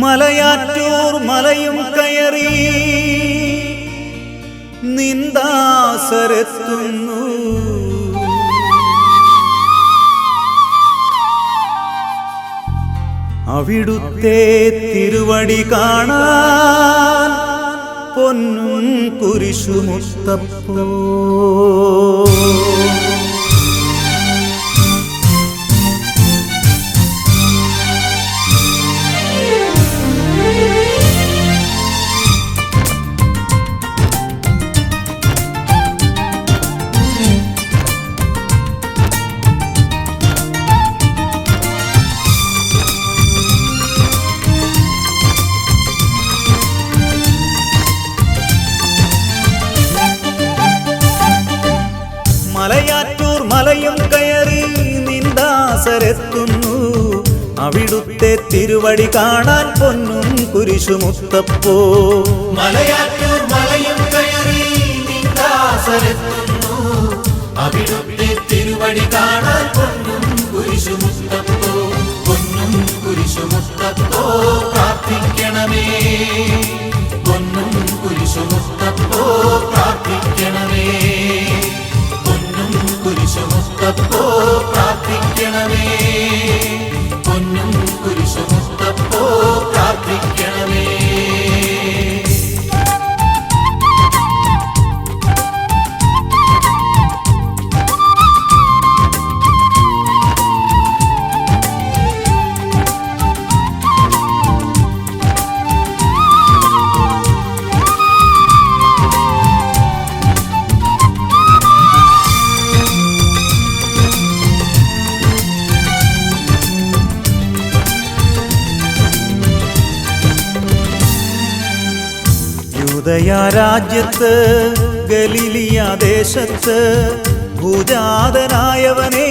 മലയാറ്റൂർ മലയും കയറി നിന്ദാസരെത്തുന്നു. അവിടുത്തെ തിരുവടി കാണാൻ പൊന്നും കുരിശുമുത്തപ്പോ. മലയാറ്റൂർ മലയും കയറി നിന്ദാസരെത്തുന്നു. അവിടുത്തെ തിരുവടി കാണാൻ പൊന്നും കുരിശുമുത്തപ്പോ. മലയാറ്റൂർ മലയും കയറി നിന്ദാസരെത്തുന്നു. അവിടുത്തെ തിരുവടി കാണാൻ പൊന്നും കുരിശുമുത്തപ്പോ. പൊന്നും കുരിശുമുത്തപ്പോ പ്രാർത്ഥിക്കണമേ. പൊന്നും കുരിശുമുത്തപ്പോ പ്രാർത്ഥിക്കണമേ. കുരിശുമുത്തപ്പോ പ്രാർത്ഥിക്കണമേ. പൊന്നും കുരിശുമുത്തപ്പോ പ്രാർത്ഥിക്കണമേ. രാജ്യത്ത് ഗലീലിയ ദേശത്ത് ഭൂജാതനായവനെ,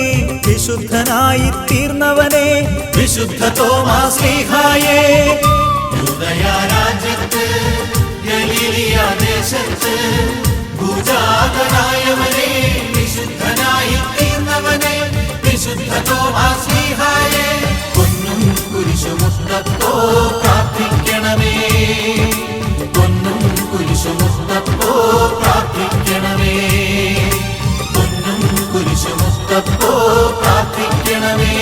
വിശുദ്ധനായി തീർന്നവനെ, വിശുദ്ധ തോമാശ്ലീഹായേ. യൂദയാരാജ്യത്ത് ഗലീലിയ ദേശത്ത് ഭൂജാതനായവനെ, വിശുദ്ധനായി തീർന്നവനെ, വിശുദ്ധ തോമാശ്ലീഹായേ. പൊന്നും കുരിശുമുത്തപ്പോ പ്രാർത്ഥിക്കണമേ. പൊന്നും കുരിശുമുത്തപ്പോ പ്രാർത്ഥിക്കണമേ. പൊന്നും കുരിശുമുത്തപ്പോ പ്രാർത്ഥിക്കണമേ.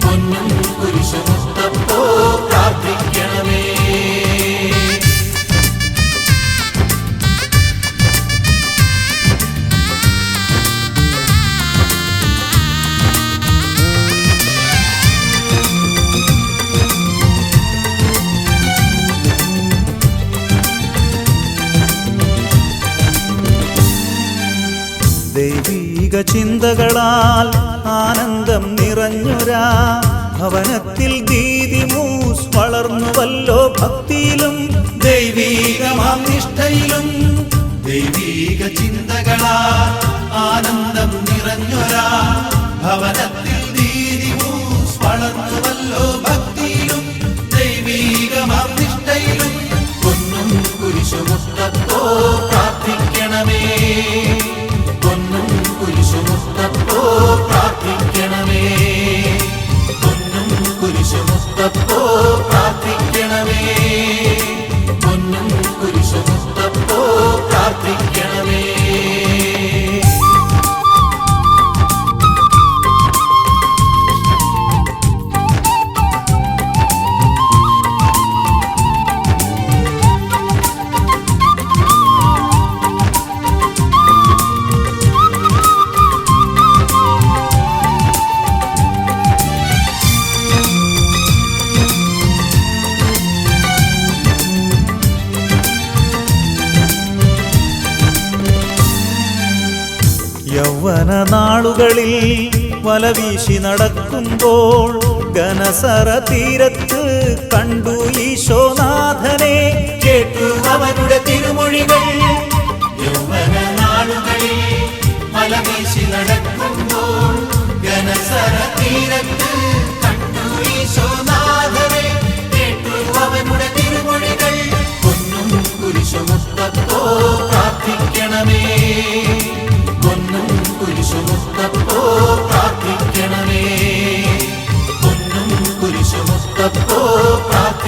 പൊന്നും കുരിശുമുത്തപ്പോ പ്രാർത്ഥിക്കണമേ. ദൈവീക ചിന്തകളാൽ ആനന്ദം നിറഞ്ഞൊരാ ഭവനത്തിൽ ദീദിമൂസ് വളർന്നുവല്ലോ ഭക്തിയിലും ദൈവീകമാം നിഷ്ഠയിലും. ദൈവീക ചിന്തകളാൽ ആനന്ദം നിറഞ്ഞൊരാ ഭവനത്തിൽ ദീദിമൂസ് വളർന്നുവല്ലോ ഭക്തിയിലും ദൈവീകമാം നിഷ്ഠയിലും. പൊന്നും കുരിശുമുത്തപ്പോ പ്രാർത്ഥിക്കണമേ. പൊന്നും കുരിശുമുത്തപ്പോ പ്രാർത്ഥിക്കണമേ. പൊന്നും കുരിശുമുത്തപ്പോ പ്രാർത്ഥിക്കണമേ. പൊന്നും കുരിശുമുത്തപ്പോ പ്രാർത്ഥിക്കണമേ. യൗവന നാളുകളിൽ വലവീശി നടക്കുമ്പോൾ ഗനസറ തീരത്ത് കണ്ടു ഈശോനാഥനെ, കേട്ടു അവനുടെ തിരുമൊഴികൾ. യൗവന നാളുകളിൽ വലവീശി നടക്കുമ്പോൾ ഗനസറ തീരത്ത് കണ്ടു ഈശോനാഥനെ, കേട്ടു അവനുടെ തിരുമൊഴികൾ. പൊന്നും കുരിശുമുത്തപ്പോ പ്രാർത്ഥിക്കണമേ. പൊന്നും കുരിശുമുത്തപ്പോ പ്രാർത്ഥിക്കണമേ. പൊന്നും കുരിശുമുത്തപ്പോ പ്രാർത്ഥിക്കണമേ.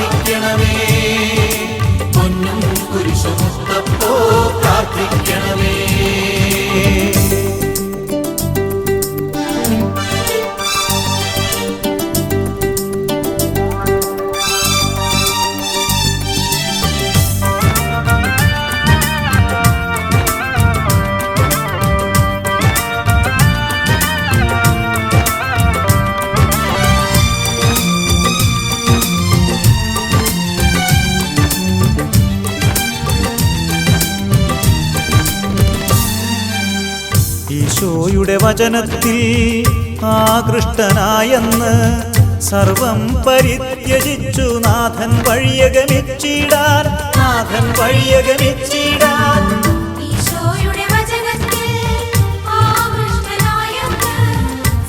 ഈശോയുടെ വചനത്തിൽ ആകൃഷ്ടനായെന്ന് സർവം പരിത്യജിച്ചു നാഥൻ വഴിയകമിച്ചിടാൻ ഈശോയുടെ വചനത്തിൽ ആകൃഷ്ടനായെന്ന്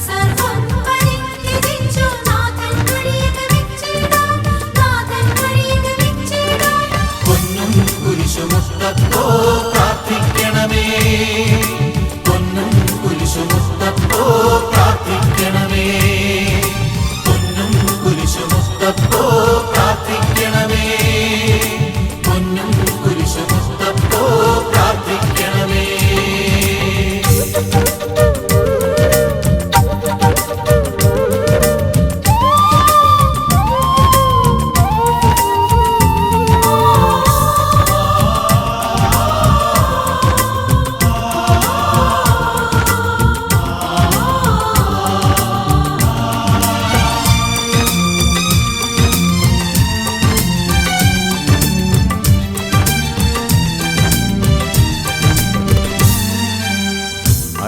സർവം പരിത്യജിച്ചു നാഥൻ വഴിയകമിച്ചിടാൻ പൊന്നും കുരിശുമുത്തപ്പോ പ്രാർത്ഥിക്കണമേ, പൊന്നും കുരിശുമുത്തപ്പോ പ്രാർത്ഥിക്കണമേ, പൊന്നും കുരിശുമുത്തപ്പോ പ്രാർത്ഥിക്കണമേ, പൊന്നും കുരിശുമുത്തപ്പോ പ്രാർത്ഥിക്കണമേ.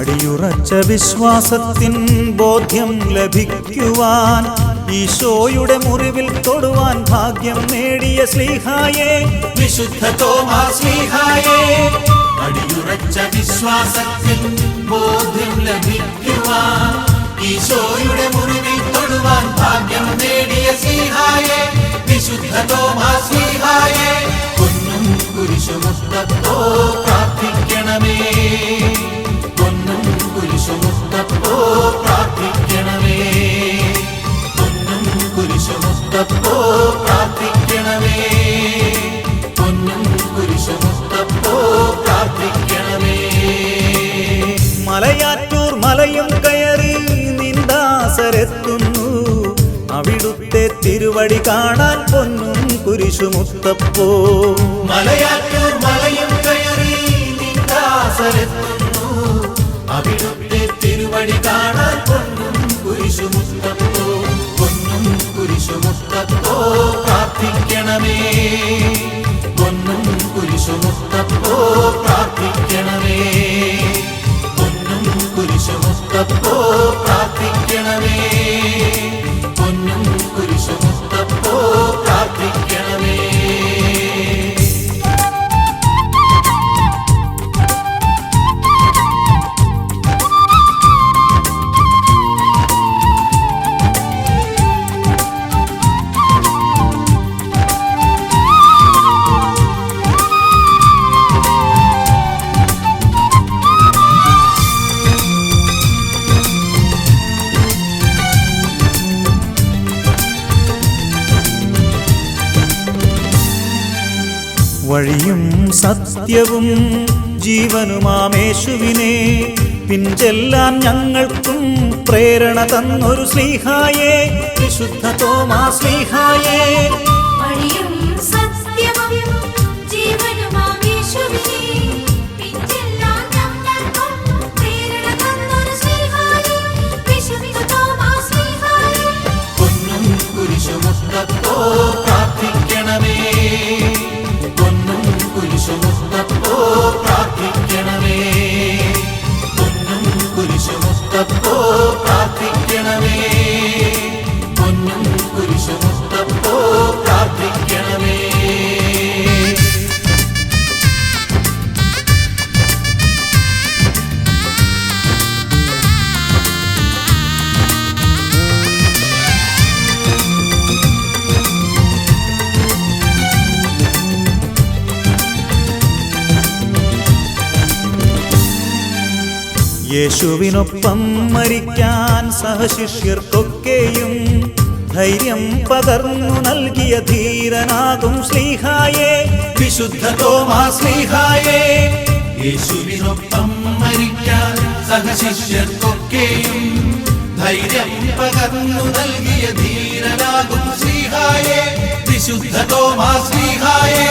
അടിയുറച്ച വിശ്വാസത്തിൻ ബോധ്യം ലഭിക്കുവാൻ ഈശോയുടെ മുറിവിൽ തൊടുവാൻ ഭാഗ്യം നേടിയ ശ്ലീഹായേ, വിശുദ്ധ തോമാസ് ശ്ലീഹായേ, അടിയുറച്ച വിശ്വാസത്തിൽ ബോധ്യം ലഭിക്കുവാൻ ഈശോയുടെ മുറിവിൽ തൊടുവാൻ ഭാഗ്യം നേടിയ ശ്ലീഹായേ, വിശുദ്ധ തോമാസ് ശ്ലീഹായേ, പൊന്നും കുരിശുമുത്തപ്പോ പ്രാർത്ഥിക്കണമേ, പൊന്നും കുരിശുമുത്തപ്പോ പ്രാർത്ഥിക്കണമേ, പൊന്നും കുരിശുമുത്തപ്പോ പ്രാർത്ഥിക്കണമേ, പൊന്നും കുരിശുമുത്തപ്പോ പ്രാർത്ഥിക്കണമേ. മലയാറ്റൂർ മലയും കയറി നിന്ദാസരെത്തുന്നു, അവിടുത്തെ തിരുവടി കാണാൻ പൊന്നും കുരിശുമുത്തപ്പോ. മലയാറ്റൂർ മലയും കയറി നിന്ദാസരെത്തുന്നു, അവിടുത്തെ തിരുവടി കാണാൻ പൊന്നും കുരിശുമുത്തപ്പോ, പൊന്നും കുരിശുമുത്തപ്പോ പ്രാർത്ഥിക്കണമേ, പൊന്നും കുരിശുമുത്തപ്പോ പ്രാർത്ഥിക്കണമേ, പൊന്നും കുരിശുമുത്തപ്പോ പ്രാർത്ഥിക്കണമേ, പൊന്നും കുരിശുമുത്തപ്പോ പ്രാർത്ഥിക്കണമേ. വഴിയും സത്യവും ജീവനുമാമേശുവിനെ പിൻചെല്ലാൻ ഞങ്ങൾക്കും പ്രേരണ തന്നൊരു ശ്ലീഹായേ, വിശുദ്ധ തോമാസ് ശ്ലീഹായേ. വഴിയും സത്യവും ജീവനുമാം യേശുവിനെ പിൻചെല്ലാൻ ഞങ്ങൾക്കും പ്രേരണ തന്നൊരു ശ്ലീഹായേ, വിശുദ്ധ തോമാസ് ശ്ലീഹായേ. പൊന്നും കുരിശുമുത്തപ്പോ പ്രാർത്ഥിക്കണമേ, പൊന്നും കുരിശുമുത്തപ്പോ പ്രാർത്ഥിക്കണമേ, പൊന്നും കുരിശുമുത്തപ്പോ പ്രാർത്ഥിക്കണമേ, പൊന്നും കുരിശുമുത്തപ്പോ പ്രാർത്ഥിക്കണമേ. യേശുവിനൊപ്പം മരിക്കാൻ സഹശിഷ്യർക്കൊക്കെയും ധൈര്യം പകർന്നു നൽകിയ ധീരനാകും ശ്ലീഹായേ, വിശുദ്ധ തോമാസ് ശ്ലീഹായേ, യേശുവിനൊപ്പം മരിക്കാൻ സഹശിഷ്യർക്കൊക്കെയും ധൈര്യം പകർന്നു നൽകിയ ധീരനാകും ശ്ലീഹായേ, വിശുദ്ധ തോമാസ് ശ്ലീഹായേ,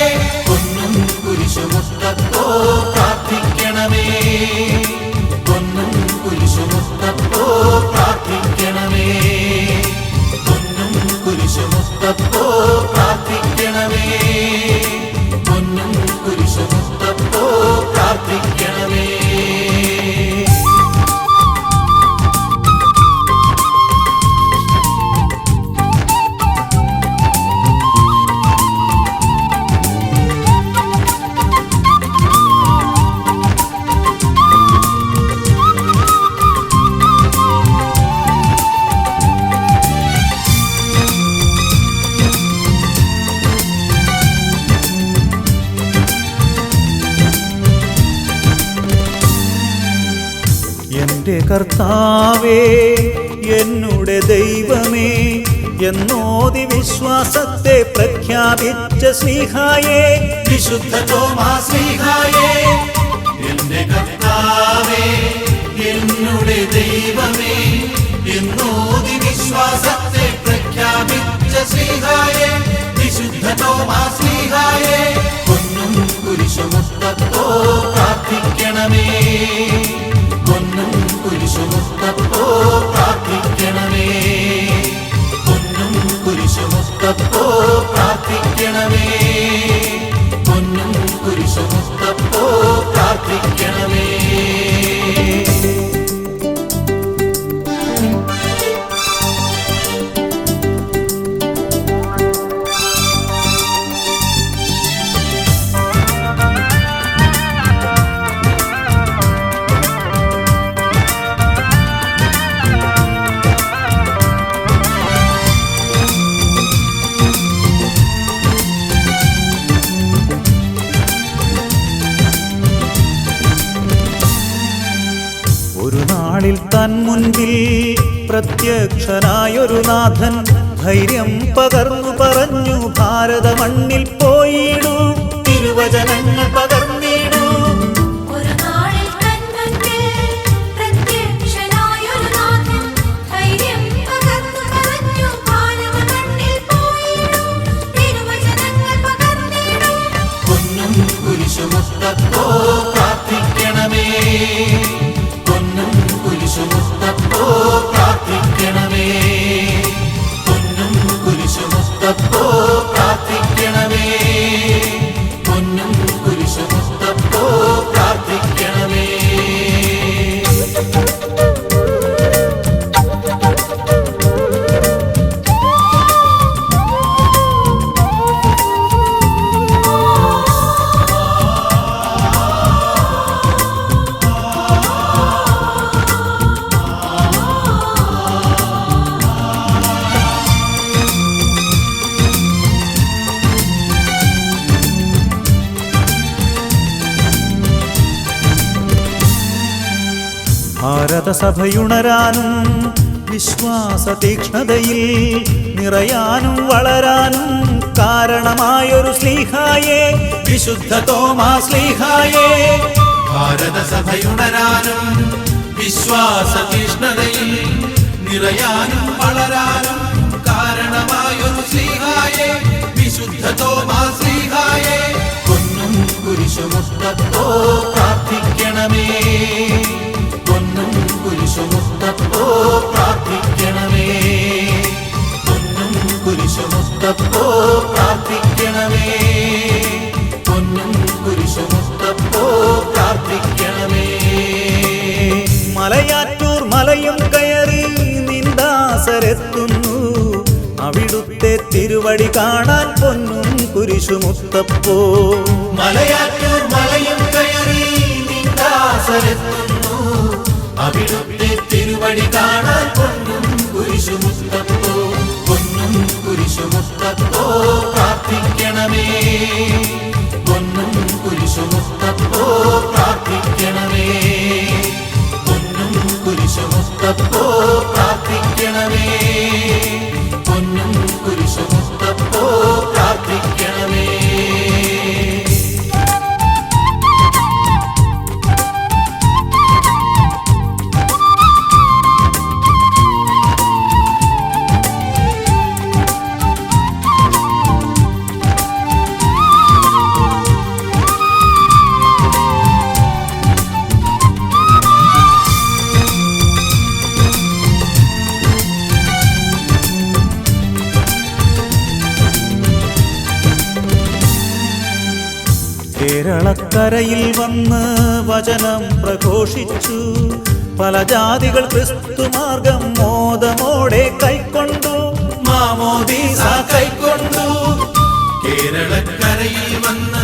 പൊന്നും കുരിശുമുത്തപ്പോ പ്രാർത്ഥിക്കണമേ, പൊന്നും കുരിശുമുത്തപ്പോ പ്രാർത്ഥിക്കണമേ, പൊന്നും കുരിശുമുത്തപ്പോ പ്രാർത്ഥിക്കണമേ, പൊന്നും കുരിശുമുത്തപ്പോ പ്രാർത്ഥിക്കണമേ. കർത്താവേ എന്നുടെ ദൈവമേ എന്നോതി വിശ്വാസത്തെ പ്രഖ്യാപിച്ച ശ്ലീഹായേ വിശുദ്ധ തോമാശ്ലീഹായേ എന്റെ കർത്താവേ എന്നുടെ ദൈവമേ എന്നോതി വിശ്വാസത്തെ പ്രഖ്യാപിച്ച ശ്ലീഹായേ വിശുദ്ധ തോമാശ്ലീഹായേ പൊന്നും കുരിശുമുത്തപ്പോ പ്രാർത്ഥിക്കണമേ പൊന്നും കുരിശുമുത്തപ്പോ പ്രാർത്ഥിക്കണമേ പൊന്നും കുരിശുമുത്തപ്പോ പ്രാർത്ഥിക്കണമേ പൊന്നും കുരിശുമുത്തപ്പോ പ്രാർത്ഥിക്കണമേ. ഒരു നാളിൽ തൻ മുൻപിൽ പ്രത്യക്ഷനായൊരു നാഥൻ ധൈര്യം പകർന്നു പറഞ്ഞു ഭാരത മണ്ണിൽ പോയിടൂ തിരുവചനങ്ങൾ പകർന്നിടൂ. ഒരു നാളിൽ തൻ മുൻപിൽ പ്രത്യക്ഷനായൊരു നാഥൻ ധൈര്യം പകർന്നു പറഞ്ഞു ഭാരത മണ്ണിൽ പോയിടൂ തിരുവചനങ്ങൾ പകർന്നിടൂ. പൊന്നും കുരിശുമുത്തപ്പോ പ്രാർത്ഥിക്കണമേ പൊന്നും കുരിശുമുത്തപ്പോ പ്രാർത്ഥിക്കണമേ പൊന്നും കുരിശുമുത്തപ്പോ പ്രാർത്ഥിക്കണമേ പൊന്നും കുരിശുമുത്തപ്പോ പ്രാർത്ഥിക്കണമേ. ഭാരതസഭയുണരാനും വിശ്വാസ തീക്ഷ്ണതയിൽ നിറയാനും വളരാനും കാരണമായൊരു ശ്ലീഹായേ വിശുദ്ധ തോമാശ്ലീഹായേ ഭാരതസഭയുണരാനും വിശ്വാസ തീഷ്ണതയിൽ നിറയാനും വളരാനും കാരണമായൊരു ശ്ലീഹായേ വിശുദ്ധ തോമാശ്ലീഹായേ പൊന്നും കുരിശുമുത്തപ്പോ പ്രാർത്ഥിക്കണമേ പൊന്നും കുരിശുമുത്തപ്പോ പ്രാർത്ഥിക്കണമേ പൊന്നും കുരിശുമുത്തപ്പോ പ്രാർത്ഥിക്കണമേ പൊന്നും കുരിശുമുത്തപ്പോ പ്രാർത്ഥിക്കണമേ. മലയാറ്റൂർ മലയും കയറി നിന്ദാസരെത്തുന്നു അവിടുത്തെ തിരുവടി കാണാൻ പൊന്നും കുരിശുമുത്തപ്പോ. മലയാറ്റൂർ മലയും കയറി നിന്ദാസരെത്തുന്നു അവിടുത്തെ തിരുവടി കാണാൻ പൊന്നും കുരിശുമുത്തപ്പോ പൊന്നും കുരിശുമുത്തപ്പോ പ്രാർത്ഥിക്കണമേ പൊന്നും കുരിശുമുത്തപ്പോ പ്രാർത്ഥിക്കണമേ പൊന്നും കുരിശുമുത്തപ്പോ പ്രാർത്ഥിക്കണമേ പൊന്നും കുരിശുമുത്തപ്പോ പ്രാർത്ഥിക്കണമേ. കേരളക്കരയിൽ വന്ന് വചനം പ്രഘോഷിച്ചു പല ജാതികൾ ക്രിസ്തുമാർഗം മോദമോടെ കൈക്കൊണ്ടു മാമോദീസ കൈക്കൊണ്ടു. കേരളക്കരയിൽ വന്ന്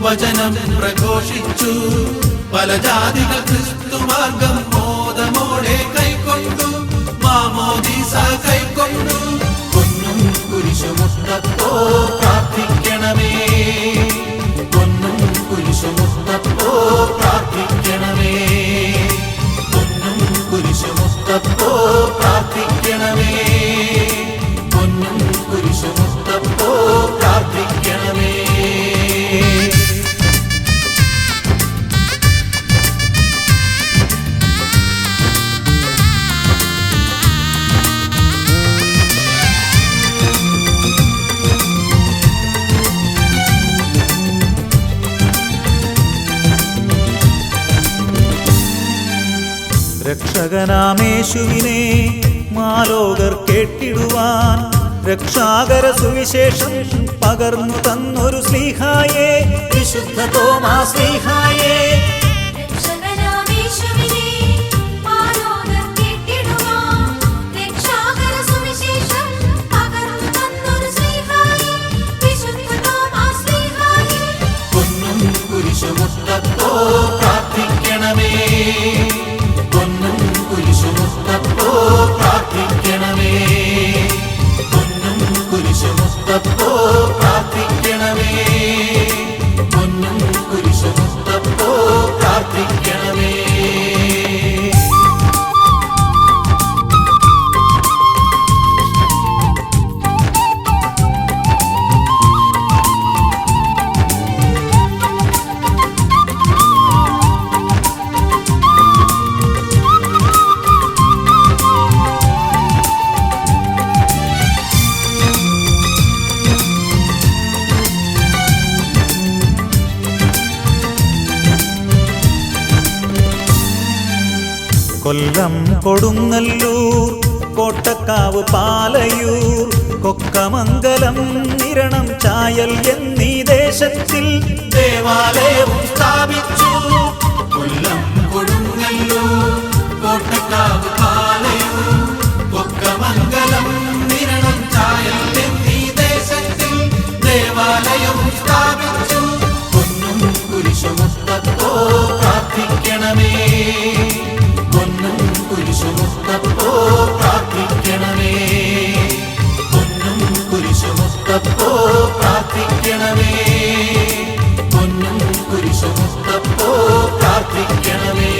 വചനം പ്രഘോഷിച്ചു പല ജാതികൾ ക്രിസ്തുമാർഗം മോദമോടെ കൈക്കൊണ്ടു മാമോദീസ കൈക്കൊണ്ടു. പൊന്നും കുരിശുമുത്തപ്പോ പ്രാർത്ഥിക്കണമേ പൊന്നും കുരിശുമുത്തപ്പോ പ്രാർത്ഥിക്കണമേ പൊന്നും കുരിശുമുത്തപ്പോ രക്ഷകനാമേശുവിനെ മാലോകർ കേട്ടിടുവാൻ രക്ഷാകര സുവിശേഷം പകർന്നു തന്നൊരു ശ്ലീഹായേ വിശുദ്ധ തോമാ ശ്ലീഹായേ. രക്ഷകനാമേശുവിനെ മാലോകർ കേട്ടിടുവാൻ രക്ഷാകര സുവിശേഷം പകർന്നു തന്നൊരു ശ്ലീഹായേ വിശുദ്ധ തോമാ ശ്ലീഹായേ. പൊന്നും കുരിശുമുത്തപ്പോ പ്രാർത്ഥിക്കണമേ, പൊന്നും കുരിശുമുത്തപ്പോ പ്രാർത്ഥിക്കണമേ, പൊന്നും കുരിശുമുത്തപ്പോ പ്രാർത്ഥിക്കണമേ, പൊന്നും കുരിശുമുത്തപ്പോ പ്രാർത്ഥിക്കണമേ. കൊല്ലം കൊടുങ്ങല്ലൂർ കോട്ടക്കാവ് പാലയൂർ കൊക്കമംഗലം നിരണം ചായൽ എന്നീ ദേശത്തിൽ ദേവാലയവും സ്ഥാപിച്ചു. കൊല്ലം കൊടുങ്ങല്ലൂർ കോട്ടക്കാവ് പാലയൂർ കൊക്കമംഗലം നിരണം ചായൽ എന്നീ ദേശത്തിൽ ദേവാലയവും സ്ഥാപിച്ചു. പൊന്നും കുരിശുമുത്തപ്പോ പ്രാർത്ഥിക്കണമേ, പൊന്നും കുരിശുമുത്തപ്പോ പ്രാർത്ഥിക്കണമേ, പൊന്നും കുരിശുമുത്തപ്പോ പ്രാർത്ഥിക്കണമേ, പൊന്നും കുരിശുമുത്തപ്പോ പ്രാർത്ഥിക്കണമേ.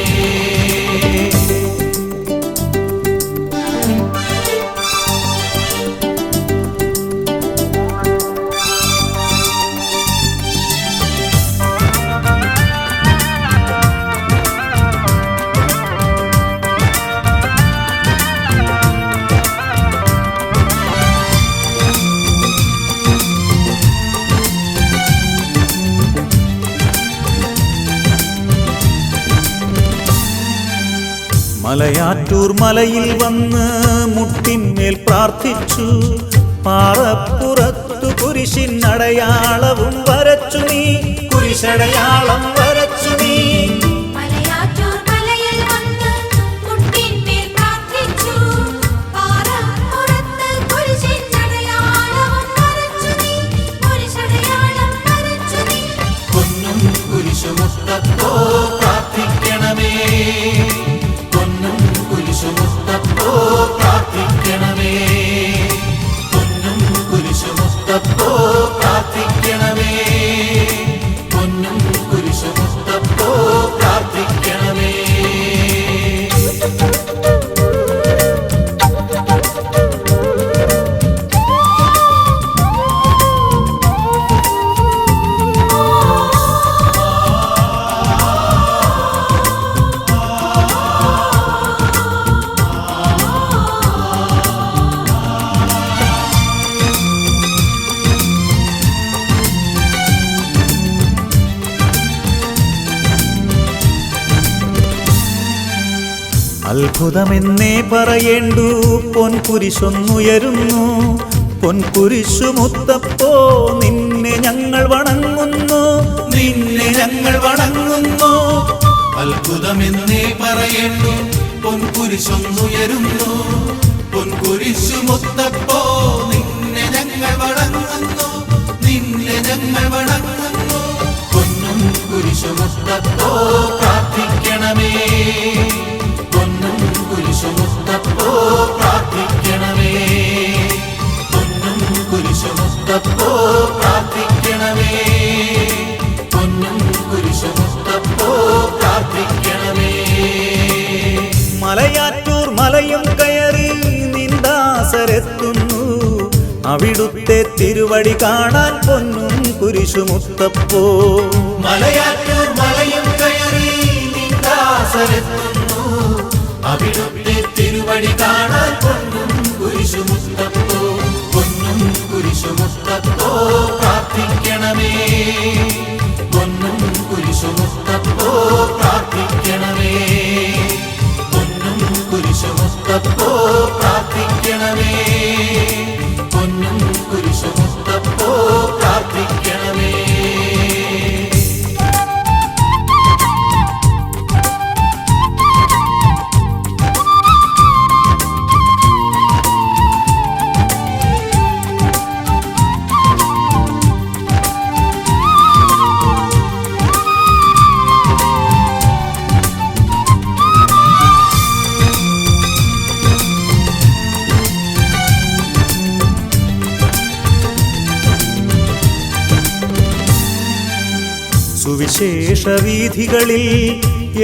മലയാറ്റൂർ മലയിൽ വന്ന് മുട്ടിന്മേൽ പ്രാർത്ഥിച്ചു പാറപ്പുറത്തു കുരിശിനടയാളവും വരച്ചു നീ, കുരിശടയാളം വരച്ചു നീ. മലയാറ്റൂർ മലയിൽ വന്ന് മുട്ടിന്മേൽ പ്രാർത്ഥിച്ചു പാറപ്പുറത്ത് കുരിശിനടയാളവും വരച്ചു നീ, കുരിശടയാളം വരച്ചു നീ. പൊന്നും കുരിശുമുത്തപ്പോ പ്രാർത്ഥിക്കണമേ, പൊന്നും കുരിശുമുത്തപ്പോ പ്രാർത്ഥിക്കണമേ, പൊന്നും കുരിശുമുത്തപ്പോ പ്രാർത്ഥിക്കണമേ, പൊന്നും കുരിശുമുത്തപ്പോ പ്രാർത്ഥിക്കണമേ. അത്ഭുതമെന്നേ പറയേണ്ടു പൊൻകുരിശൊന്നുയരുന്നു, പൊൻകുരിശുമുത്തപ്പോ നിന്നെ ഞങ്ങൾ വണങ്ങുന്നു, നിന്നെ ഞങ്ങൾ വണങ്ങുന്നു. അത്ഭുതമെന്നേ പറയേണ്ടു പൊൻകുരിശൊന്നുയരുന്നു, പൊൻകുരിശുമുത്തപ്പോ നിന്നെ ഞങ്ങൾ വണങ്ങുന്നു, നിന്നെ ഞങ്ങൾ വണങ്ങുന്നു. പൊന്നും കുരിശുമുത്തപ്പോ പ്രാർത്ഥിക്കണമേ, പൊന്നും കുരിശുമുത്തപ്പോ പ്രാർത്ഥിക്കണമേ, പൊന്നും കുരിശുമുത്തപ്പോ പ്രാർത്ഥിക്കണമേ, പൊന്നും കുരിശുമുത്തപ്പോ പ്രാർത്ഥിക്കണമേ. മലയാറ്റൂർ മലയും കയറി നിന്ദാസരെത്തുന്നു, അവിടുത്തെ തിരുവടി കാണാൻ പൊന്നും കുരിശുമുത്തപ്പോ. മലയാറ്റൂർ മലയും കയറി നിന്ദാസരെത്തുന്നു, അവിടുത്തെ തിരുവടി കാണാൻ പൊന്നും കുരിശുമുത്തപ്പോ, പൊന്നും കുരിശുമുത്തപ്പോ പ്രാർത്ഥിക്കണമേ, പൊന്നും കുരിശുമുത്തപ്പോ പ്രാർത്ഥിക്കണമേ, പൊന്നും മുസ്തപ്പോ പ്രാർത്ഥിക്കണമേ, പൊന്നും കുരിശു മുസ്തപ്പോ പ്രാർത്ഥിക്കണമേ. സുവിശേഷ വീഥികളിൽ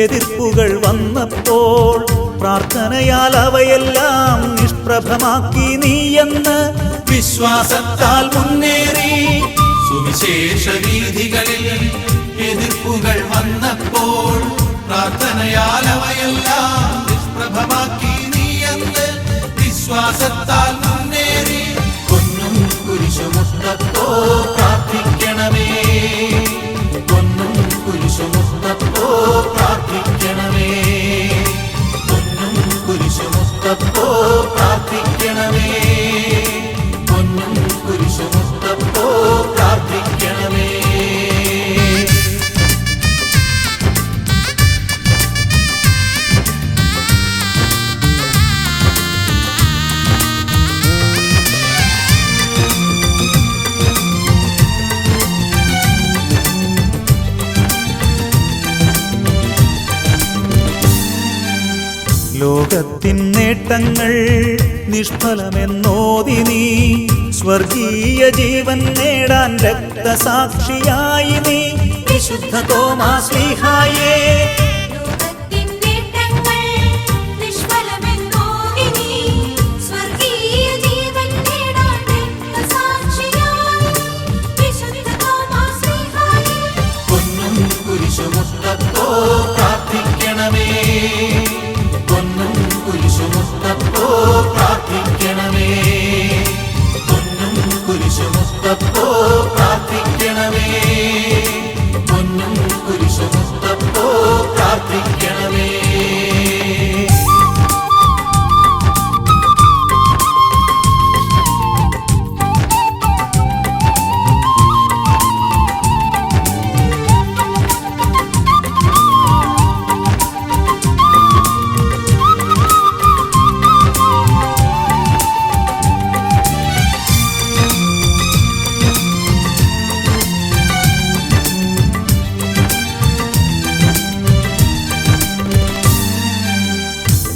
എതിർപ്പുകൾ വന്നപ്പോൾ പ്രാർത്ഥനയാൽ അവയെല്ലാം നിഷ്പ്രഭമാക്കി നീയെന്ന് വിശ്വാസത്താൽ മുന്നേറി. സുവിശേഷ വീഥികളിൽ എതിർപ്പുകൾ വന്നപ്പോൾ പ്രാർത്ഥനയാൽ അവയെല്ലാം നിഷ്പ്രഭമാക്കി നീയെന്ന് വിശ്വാസത്താൽ മുന്നേറി. പൊന്നും കുരിശു മുസ്തപ്പോ പ്രാർത്ഥിക്കണമേ, പൊന്നും കുരിശു മുസ്തപ്പോ പ്രാർത്ഥിക്കണമേ, പൊന്നും കുരിശു മുസ്തപ്പോ പ്രാർത്ഥിക്കണമേ, പൊന്നും കുരിശു മുസ്തപ്പോ പ്രാർത്ഥിക്കണമേ. ലോകത്തിൻ നേട്ടങ്ങൾ നിഷ്ഫലമെന്നോതി നീ സ്വർഗീയ ജീവൻ നേടാൻ രക്തസാക്ഷിയായി നീ വിശുദ്ധ തോമാശ്ലീഹായേ. ലോകത്തിൻ നേട്ടങ്ങൾ നിഷ്ഫലമെന്നോതി നീ സ്വർഗീയ ജീവൻ നേടാൻ രക്തസാക്ഷിയായി വിശുദ്ധ തോമാശ്ലീഹായേ. പൊന്നും കുരിശു മുസ്തപ്പോ പ്രാർത്ഥിക്കണമേ, പൊന്നും കുരിശു മുസ്തപ്പോ പ്രാർത്ഥിക്കണമേ, പൊന്നും കുരിശു മുസ്തപ്പോ പ്രാർത്ഥിക്കണമേ, പൊന്നും കുരിശു മുസ്തപ്പോ പ്രാർത്ഥിക്കണമേ.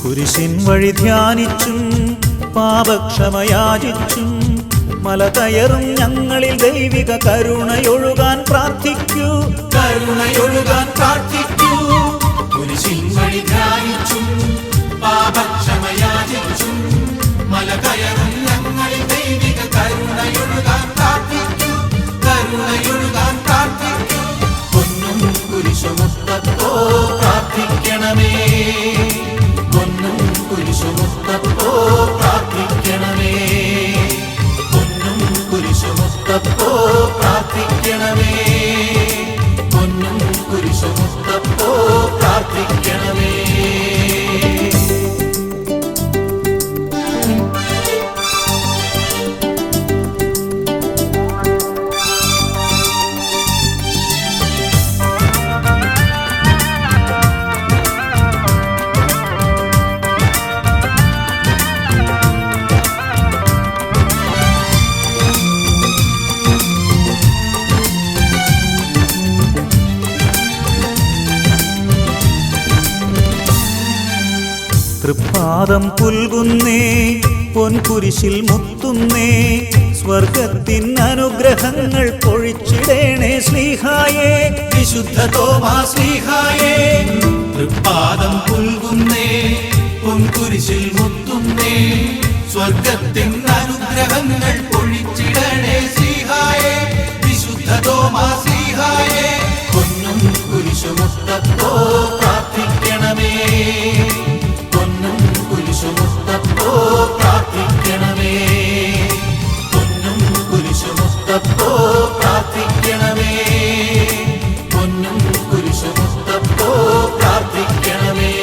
കുരിശിൻ വഴി ധ്യാനിച്ചും പാപക്ഷമയാചിച്ചും മല കയറും ഞങ്ങളിൽ ദൈവിക കരുണയൊഴുകാൻ പ്രാർത്ഥിക്കൂ. കരുണയൊഴുകാൻ പ്രാർത്ഥിക്കൂ. കുരിശിൻ വഴി ധ്യാനിച്ചും പാപക്ഷമയാചിച്ചും മല കയറും ഞങ്ങളിൽ ദൈവിക കരുണയൊഴുകാൻ പ്രാർത്ഥിക്കൂ, കരുണയൊഴുകാൻ പ്രാർത്ഥിക്കൂ. പൊന്നും കുരിശു മുസ്തപ്പോ പ്രാർത്ഥിക്കണമേ, പൊന്നും കുരിശു മുസ്തപ്പോ പ്രാർത്ഥിക്കണമേ, പൊന്നും കുരിശു മുസ്തപ്പോ പ്രാർത്ഥിക്കണമേ, പൊന്നും കുരിശു മുസ്തപ്പോ പ്രാർത്ഥിക്കണമേ. തൃപ്പാദം പുൽകുന്നേ പൊൻകുരിശിൽ മുത്തുന്നേ സ്വർഗത്തിൻ അനുഗ്രഹങ്ങൾ പൊഴിച്ചിടേണേ ശ്ലീഹായേ. വിശുദ്ധ തോമാശ്ലീഹായേ. തൃപ്പാദം പുൽകുന്നേ പൊൻകുരിശിൽ മുത്തുന്നേ സ്വർഗത്തിൻ അനുഗ്രഹങ്ങൾ പൊഴിച്ചിടണേ ശ്ലീഹായേ. വിശുദ്ധ തോമാശ്ലീഹായേ. പൊന്നും കുരിശു മുസ്തപ്പോ പ്രാർത്ഥിക്കണമേ, പൊന്നും കുരിശു മുസ്തപ്പോ പ്രാർത്ഥിക്കണമേ, പൊന്നും കുരിശു മുസ്തപ്പോ പ്രാർത്ഥിക്കണമേ, പൊന്നും കുരിശു മുസ്തപ്പോ പ്രാർത്ഥിക്കണമേ.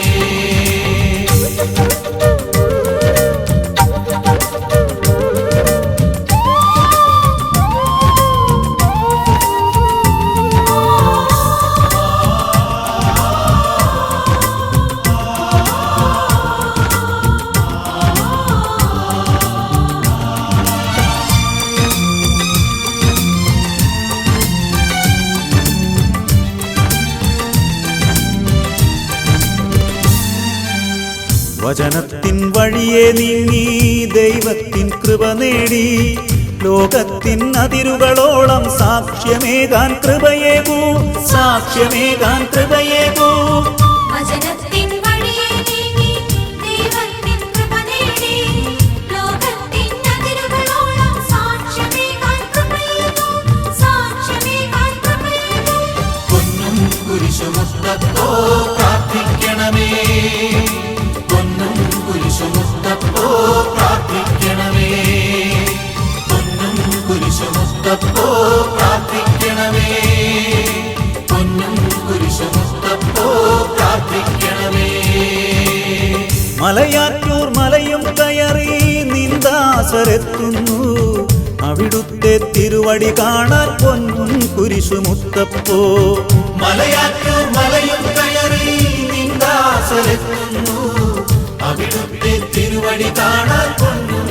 വചനത്തിൻ വഴിയെ നീങ്ങി ദൈവത്തിൻ കൃപ നേടി ലോകത്തിൻ അതിരുകളോളം സാക്ഷ്യമേകാൻ കൃപയേകൂ, സാക്ഷ്യമേകാൻ കൃപയേകൂ. വചനത്തിൻ വഴിയെ നീങ്ങി ദൈവത്തിൻ കൃപ നേടി ലോകത്തിൻ അതിരുകളോളം സാക്ഷ്യമേകാൻ കൃപയേകൂ, സാക്ഷ്യമേകാൻ കൃപയേകൂ. പൊന്നും കുരിശുമുത്തപ്പോ പ്രാർത്ഥിക്കണമേ, പൊന്നും കുരിശുമുത്തപ്പോ പ്രാർത്ഥിക്കണമേ, പൊന്നും കുരിശുമുത്തപ്പോ പ്രാർത്ഥിക്കണമേ, പൊന്നും കുരിശുമുത്തപ്പോ പ്രാർത്ഥിക്കണമേ. മലയാറ്റൂർ മലയും കയറി നിന്ദാസരെത്തുന്നു, അവിടുത്തെ തിരുവടി കാണാൻ പൊന്നും കുരിശുമുത്തപ്പോ. മലയാറ്റൂർ മലയും കയറി നിന്ദാസരെത്തുന്നു, അവിടുത്തെ തിരുവടി കാണാൻ പൊന്നു